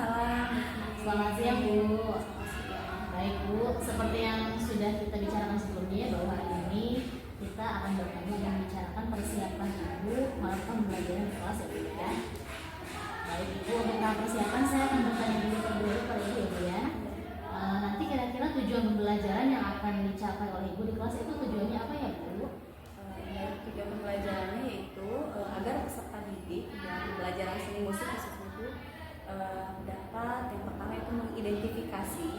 Waalaikumsalam. Selamat siang Bu. Baik Bu, seperti yang sudah kita bicarakan sebelumnya bahwa hari ini kita akan bertemu dan membicarakan persiapan Ibu melakukan pembelajaran di kelas ya Bu ya. Baik Ibu, untuk tahap persiapan saya akan bertanya dulu terlebih dahulu pada Ibu ya Bu ya. Nanti kira-kira tujuan pembelajaran yang akan dicapai oleh Ibu di kelas itu tujuannya apa ya Bu? Tujuan pembelajarannya yaitu agar peserta didik yang pembelajaran seni musik khususnya itu dapat yang pertama itu mengidentifikasi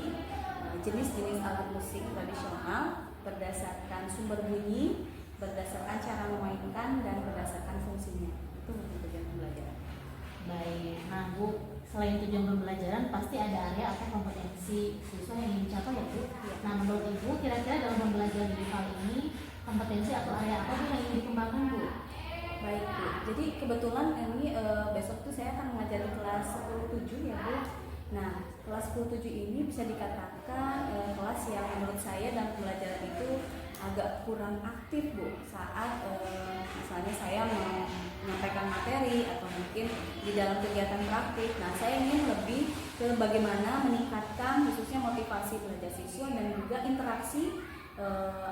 jenis-jenis alat musik tradisional berdasarkan sumber bunyi, berdasarkan cara memainkan dan berdasarkan fungsinya. Itu untuk tujuan pembelajaran. Baik, nah Bu, selain tujuan pembelajaran pasti ada area atau kompetensi siswa yang ingin dicapai ya Bu. Nah menurut Ibu kira-kira dalam pembelajaran di kali ini kompetensi atau area apa Bu yang ingin dikembangkan Bu? Baik Bu, jadi kebetulan ini besok tuh saya akan mengajar di kelas 10-7 ya Bu. Nah kelas 10-7 ini bisa dikatakan kelas yang menurut saya dalam pembelajaran itu agak kurang aktif Bu saat misalnya saya menyampaikan materi atau mungkin di dalam kegiatan praktik. Nah saya ingin lebih ke bagaimana meningkatkan khususnya motivasi belajar siswa dan juga interaksi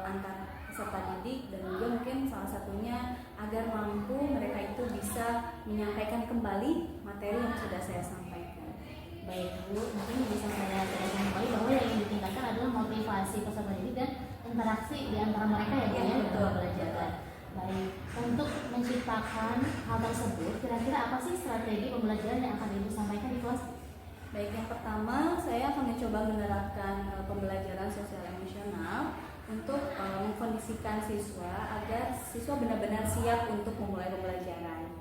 antar peserta didik dan juga mungkin salah satunya agar mampu mereka itu bisa menyampaikan kembali materi yang sudah saya sampaikan. Baik Bu, mungkin bisa saya jelaskan kembali bahwa yang ingin ditingkatkan adalah motivasi peserta didik dan interaksi di antara mereka ya Bu ya dalam pembelajaran. Baik, untuk menciptakan hal tersebut, kira-kira apa sih strategi pembelajaran yang akan Ibu sampaikan di kelas? Baik, yang pertama saya akan mencoba menerapkan pembelajaran sosial emosional untuk mengkondisikan siswa agar siswa benar-benar siap untuk memulai pembelajaran.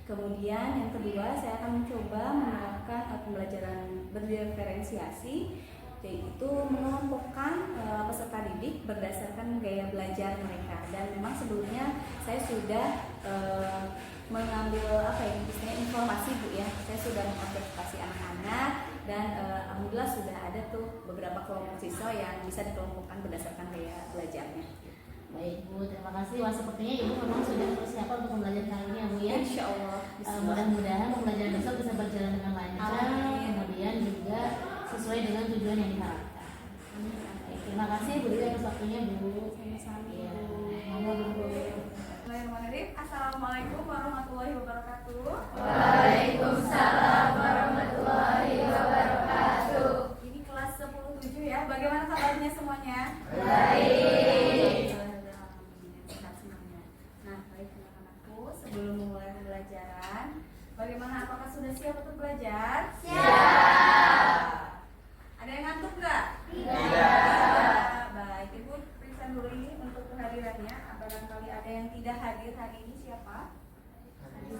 Kemudian yang kedua saya akan mencoba menerapkan pembelajaran berdiferensiasi, yaitu mengelompokkan peserta didik berdasarkan gaya belajar mereka. Dan memang sebelumnya saya sudah mengambil informasi Bu ya. Saya sudah mengobservasi anak-anak dan alhamdulillah sudah ada tuh beberapa kelompok siswa yang bisa dikelompokkan berdasarkan gaya belajarnya. Baik Bu, terima kasih. Wah sepertinya Ibu memang sudah persiapan untuk pembelajaran kali ini ya Bu ya. Insya Allah. Mudah-mudahan pembelajaran besok bisa berjalan dengan lancar, kemudian juga sesuai dengan tujuan yang diharapkan. Baik, terima kasih Bu Dwi atas waktunya Bu. Sama-sama. Ya, Assalamualaikum warahmatullahi wabarakatuh. Waalaikumsalam warahmatullahi wabarakatuh. Ini kelas 10-7 ya. Bagaimana kabarnya semuanya? Baik. Sehat semuanya. Nah, baik anak-anakku, sebelum memulai pembelajaran, bagaimana apakah sudah siap untuk belajar? Siap. Ada yang ngantuk nggak? Tidak. Baik, Ibu periksa dulu ini untuk kehadirannya. Barangkali ada yang tidak hadir hari ini siapa?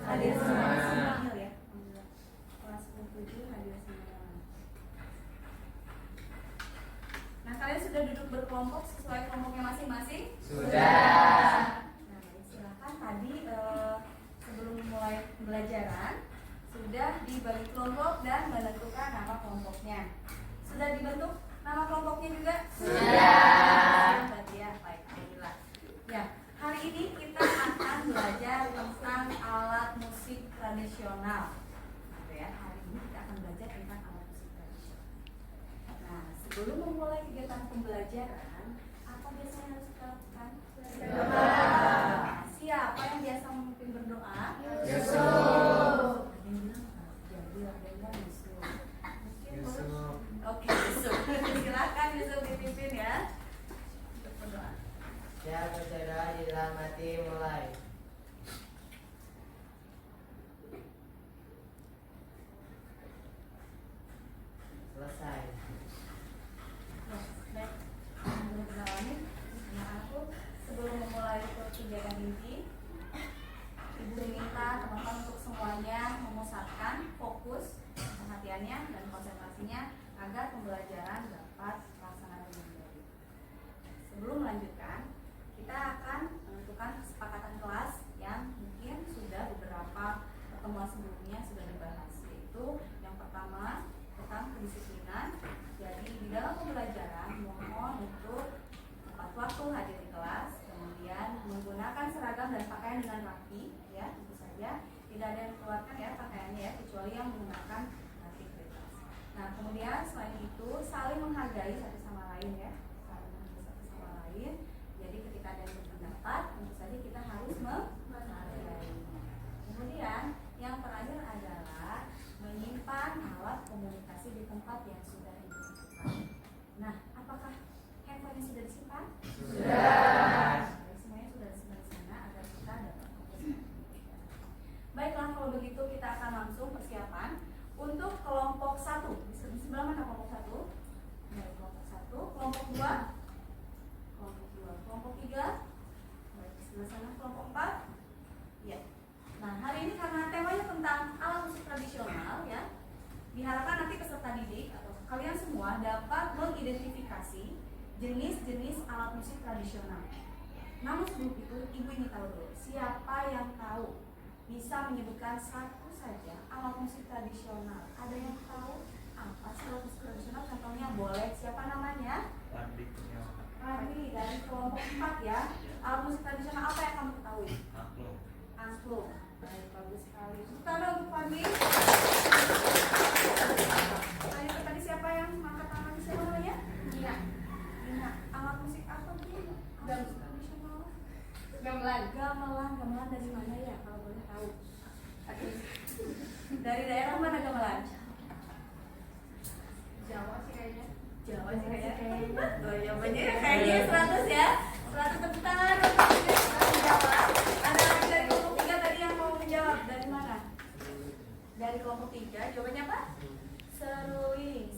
Hadir semua ya. Alhamdulillah. Kelas 10-7 hadir semua. Nah, kalian sudah duduk berkelompok sesuai kelompoknya masing-masing? Sudah. Nah, baik, silakan tadi sebelum mulai pembelajaran sudah dibagi kelompok dan menentukan nama kelompoknya. Sudah dibentuk nama kelompoknya juga? Sudah. Berarti ya, baik, alhamdulillah. Ya, hari ini kita akan belajar tentang alat musik tradisional. Ya, hari ini kita akan belajar tentang alat musik tradisional. Nah, sebelum memulai kegiatan pembelajaran, apa biasanya harus kita lakukan? Berdoa. Siapa yang biasa memimpin berdoa? Yusuf. Ada yang bilang apa? Jadi ada yang bilang Yusuf. Yusuf. Oke, Yusuf. Silakan Yusuf dipimpin ya untuk berdoa. Saya berdoa dilamati mulai. Selesai. Baik, Alhamdulillah. Anak-anakku, sebelum memulai kegiatan inti, Ibu minta teman-teman untuk semuanya memusatkan fokus perhatiannya dan konsentrasinya agar pembelajaran dapat terlaksana dengan baik. Sebelum melanjutkan, kita akan menentukan kesepakatan kelas yang mungkin sudah beberapa pertemuan sebelumnya sudah dibahas, yaitu yang pertama tentang kedisiplinan. Jadi di dalam pembelajaran mohon untuk tepat waktu hadir di kelas, kemudian menggunakan seragam dan pakaian dengan rapi, ya tentu saja tidak ada yang keluarkan ya pakaiannya ya kecuali yang menggunakan batik bebas. Kemudian selain itu saling menghargai satu sama lain ya, saling menghargai satu sama lain. Jadi ketika ada yang berpendapat, tentu saja kita harus menghargai. Kemudian yang terakhir adalah menyimpan alat komunikasi di tempat yang sudah ditentukan. Nah, apakah handphone sudah disimpan? Sudah. Semuanya sudah disimpan di sana agar kita dapat fokus. Baiklah, kalau begitu kita akan langsung persiapan untuk kelompok 1. Di sebelah mana kelompok 1? Baik, kelompok 1, kelompok 2, kelompok 2, kelompok 3. Baik, di sebelah sana kelompok 4. Ya. Nah, hari ini karena temanya tentang alat musik tradisional ya, diharapkan nanti peserta didik atau kalian semua dapat mengidentifikasi jenis-jenis alat musik tradisional. Namun sebelum itu, ibu ingin tahu dulu, siapa yang tahu bisa menyebutkan satu saja alat musik tradisional? Ada yang tahu apa sih alat musik tradisional? Contohnya boleh, siapa namanya? Radli dari kelompok 4 ya. Alat musik tradisional apa yang kamu ketahui? Angklung. Baik, bagus sekali. Tepuk tangan untuk Fadli. Tadi siapa yang angkat tangan? Siapa namanya? Iya. Iya. Alat musik apa tuh? Alat musik tradisional. Gamelan dari mana ya? Kalau boleh tahu. Dari daerah mana gamelan? Jawa sih kayaknya. Oh, jawabannya kayaknya 100 ya. 100 tepuk tangan untuk Jawa. Ada lagi dari kelompok 3 tadi yang mau menjawab. Dari mana? Dari kelompok 3. Jawabannya apa? Seruling.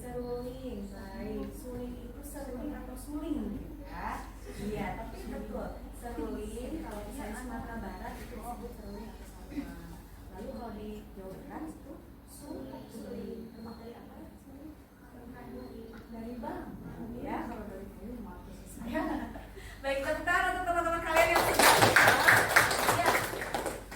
Baik. Suling itu seruling atau suling ya? Iya, tapi betul. Seruling kalau misalnya Sumatera Barat itu disebut seruling atau saruman. Lalu kalau di Jawa Barat itu suling. Termasuk dari apa ya? Dari bank. Ya, kalau dari kayu maaf saya. Baik, tepuk tangan untuk teman-teman kalian yang sudah ya.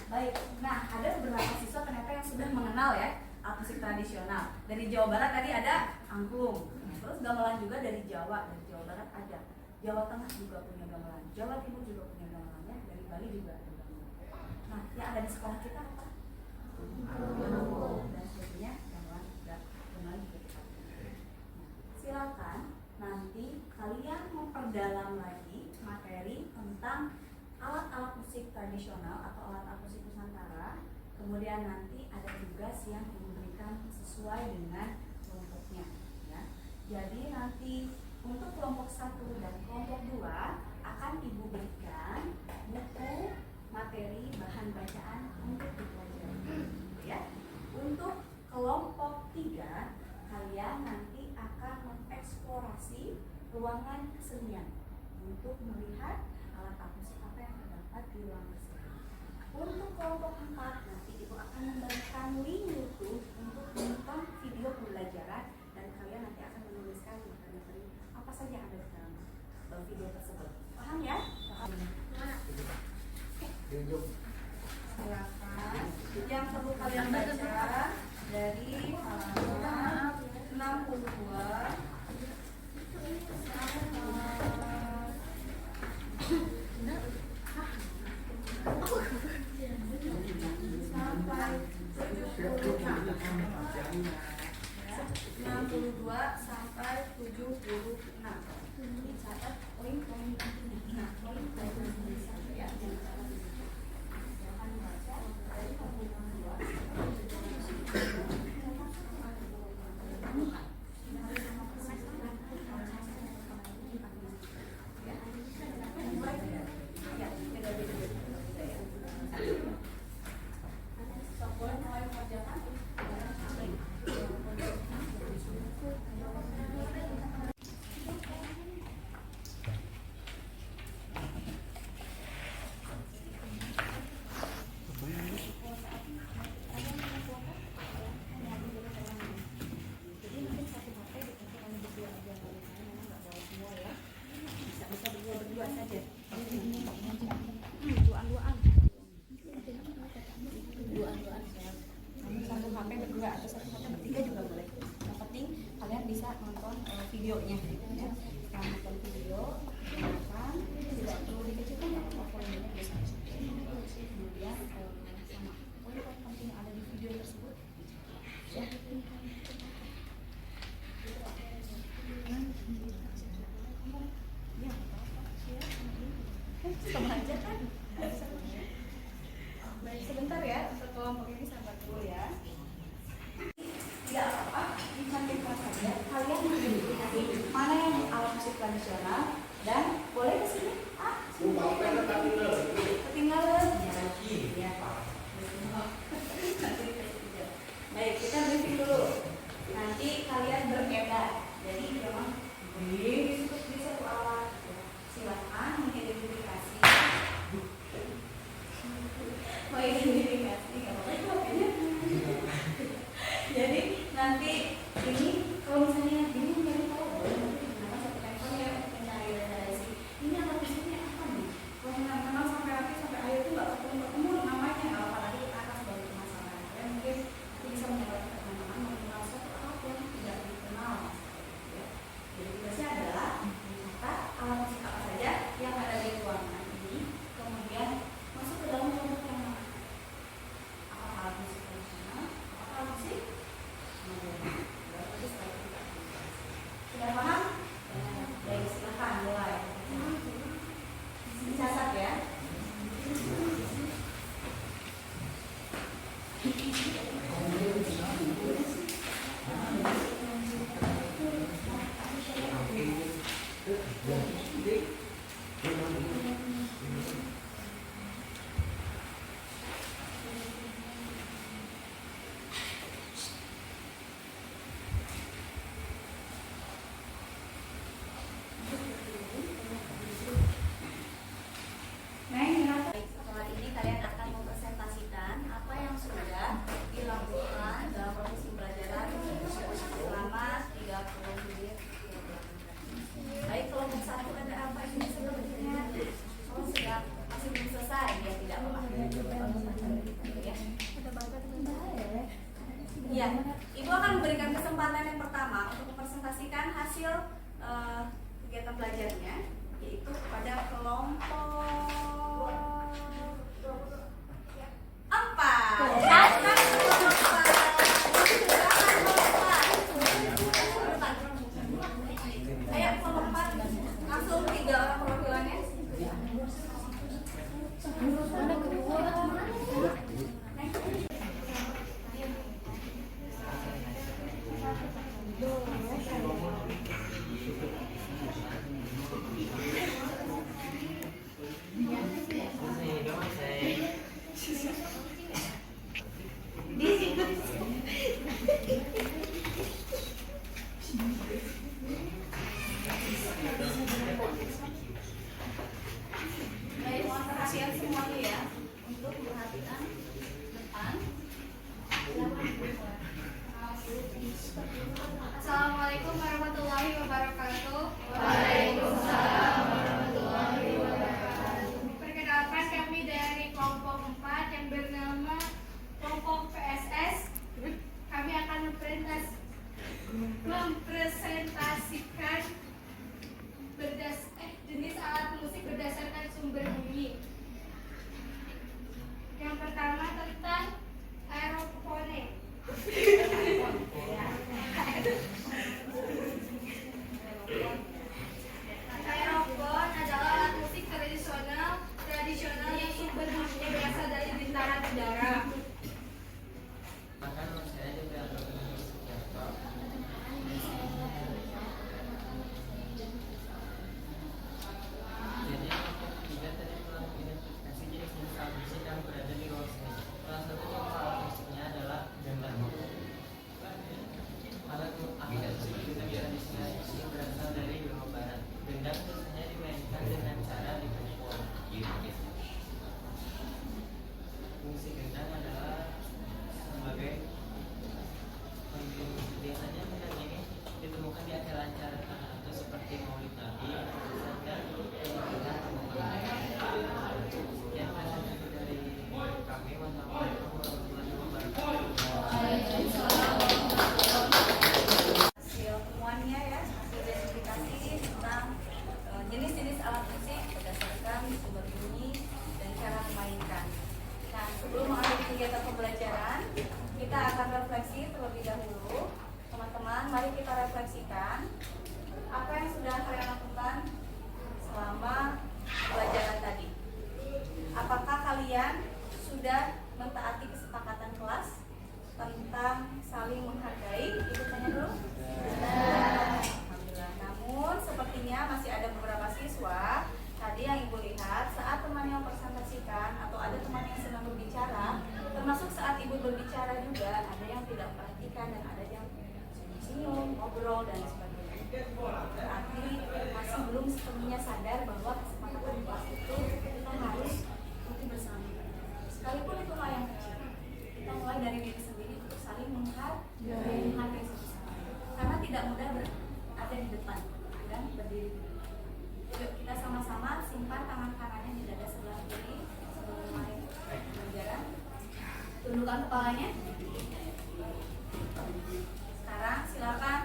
Baik, nah ada beberapa siswa ternyata yang sudah mengenal ya alat musik tradisional. Dari Jawa Barat tadi ada angklung. Terus gamelan juga dari Jawa Barat ada. Jawa Tengah juga punya gamelan. Jawa Timur juga punya gamelannya. Dari Bali juga ada gamelan. Nah, yang ada di sekolah kita apa? Dan sebagainya gamelan juga kita. Silakan nanti kalian memperdalam lagi materi tentang alat-alat musik tradisional atau alat-alat musik Nusantara. Kemudian nanti ada tugas yang diberikan sesuai dengan kelompoknya ya. Jadi nanti untuk kelompok 1 dan kelompok 2 akan ibu berikan buku materi bahan bacaan untuk dipelajari ya. Untuk kelompok 3 kalian nanti akan mengeksplorasi ruangan kesenian untuk melihat alat musik apa yang terdapat di ruangan kesenian. Untuk kelompok 4 nanti ibu akan memberikan link YouTube untuk menonton video pembelajaran dan kalian nanti akan menuliskan materi-materi apa saja yang ada di dalam video tersebut. Paham ya? Paham. Silakan. Yang perlu kalian baca dari halaman 62 sampai 76. Dicatat poin-poin pentingnya. Nah, poin-poin ya. Jangan baca dari 62. Videonya ya. Setelah nonton video, tidak perlu dikecilkan ya, poin-poinnya bisa. Kemudian sama poin-poin penting yang ada di video tersebut ya. musik tradisional. Dan boleh ke sini? Ketinggalan. Ya. Baik, kita briefing dulu. Nanti kalian berbeda. Jadi memang di satu alat. Silakan mengidentifikasi. Jadi nanti ini kalau misalnya ini nyari tahu boleh nanti digunakan satu handphone ya untuk mencari referensi. Ini alat musiknya apa nih? Kalau yang kenal sampai nanti sampai akhir itu nggak ketemu namanya nggak apa lagi kita akan sebagai permasalahan. Kalian mungkin nanti bisa menyampaikan ke teman-teman mengenal suatu alat yang tidak dikenal. Ya. Jadi tugasnya adalah mencatat alat musik apa saja yang ada di ruangan ini, kemudian masuk ke dalam kelompok yang mana? Apa alat musik tradisional? Apa alat musik? Sudah paham? Baik, silahkan mulai. Dicatat ya. Setelah ini kalian akan mempresentasikan apa yang sudah dilakukan dalam proses pembelajaran selama 30 menit. Baik, kelompok 1 ada apa ini sebenarnya? Oh, sudah masih belum selesai, ya tidak apa-apa. Ya, Ibu akan memberikan kesempatan yang pertama untuk mempresentasikan hasil kegiatan belajarnya, yaitu kepada kelompok 4. Ayo kelompok 4, langsung 3 orang perwakilannya. Baik, mohon perhatian semuanya ya, untuk perhatian depan. Assalamualaikum warahmatullahi wabarakatuh. Waalaikumsalam warahmatullahi wabarakatuh. Perkenalkan, kami dari kelompok 4 yang bernama kelompok PSS. Kami akan mempresentasikan jenis alat musik berdasarkan sumber bunyi. Yang pertama tentang aerofone. Aerofon adalah alat musik tradisional yang sumber bunyinya berasal dari bentaran udara. Hasil temuannya ya, hasil identifikasi tentang jenis-jenis alat musik berdasarkan sumber bunyi dan cara memainkan. Nah, sebelum mengakhiri kegiatan pembelajaran, kita akan refleksi terlebih dahulu. Teman-teman, mari kita refleksikan apa yang sudah kalian lakukan selama pembelajaran tadi. Apakah kalian sudah mentaati kesepakatan kelas tentang saling menghargai? Itu tanya dulu. Alhamdulillah. Namun sepertinya ngobrol dan sebagainya. Berarti masih belum sepenuhnya sadar bahwa kesepakatan kelas itu kita harus ikuti bersama. Sekalipun itu hal yang kecil, kita mulai dari diri sendiri untuk saling menghargai satu sama lain. Karena tidak mudah berada di depan dan berdiri. Yuk kita sama-sama simpan tangan kanannya di dada sebelah kiri sebelum mulai pelajaran. Tundukkan kepalanya. Sekarang silakan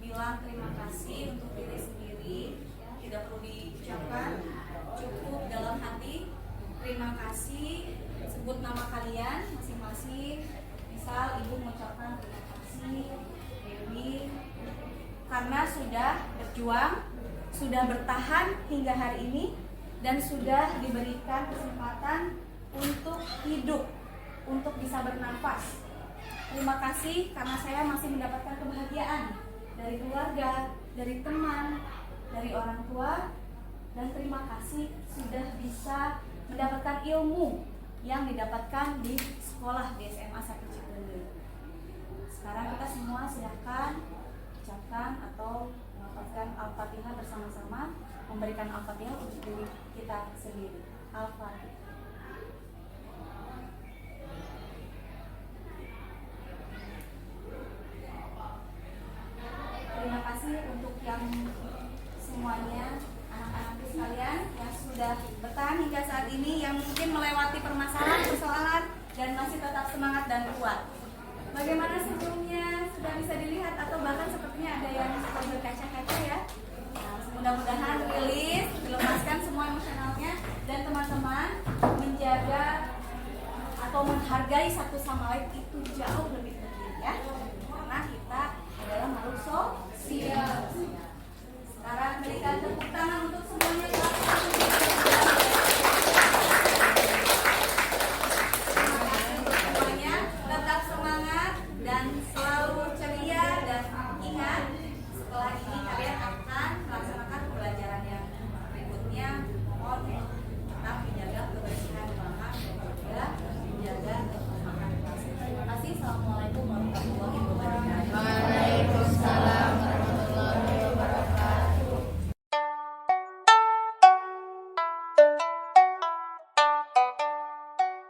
bilang terima kasih untuk diri sendiri, ya, tidak perlu diucapkan, cukup dalam hati. Terima kasih, sebut nama kalian masing-masing. Misal ibu mengucapkan terima kasih Dewi karena sudah berjuang, sudah bertahan hingga hari ini, dan sudah diberikan kesempatan untuk hidup, untuk bisa bernafas. Terima kasih karena saya masih mendapatkan kebahagiaan dari keluarga, dari teman, dari orang tua, dan terima kasih sudah bisa mendapatkan ilmu yang didapatkan di sekolah di SMA 1 Cikunir. Sekarang kita semua silakan ucapkan atau melafazkan Al-Fatihah bersama-sama, memberikan Al-Fatihah untuk diri kita sendiri. Al-Fatihah. Terima kasih untuk yang semuanya, anak-anakku sekalian yang sudah bertahan hingga saat ini, yang mungkin melewati persoalan dan masih tetap semangat dan kuat. Bagaimana sebelumnya sudah bisa dilihat atau bahkan sepertinya ada yang sudah berkaca-kaca ya. Nah, mudah-mudahan rilis, dilepaskan semua emosionalnya, dan teman-teman menjaga atau menghargai satu sama lain itu jauh lebih penting ya. Karena kita adalah makhluk sosial. Sekarang berikan tepuk tangan untuk semuanya. Terima kasih untuk semuanya. Tetap semangat dan selalu ceria, dan ingat setelah ini kalian akan melaksanakan pembelajaran yang berikutnya. Mohon tetap menjaga kebersihan ruangan dan juga menjaga kebersihan. Terima kasih. Assalamualaikum warahmatullahi wabarakatuh.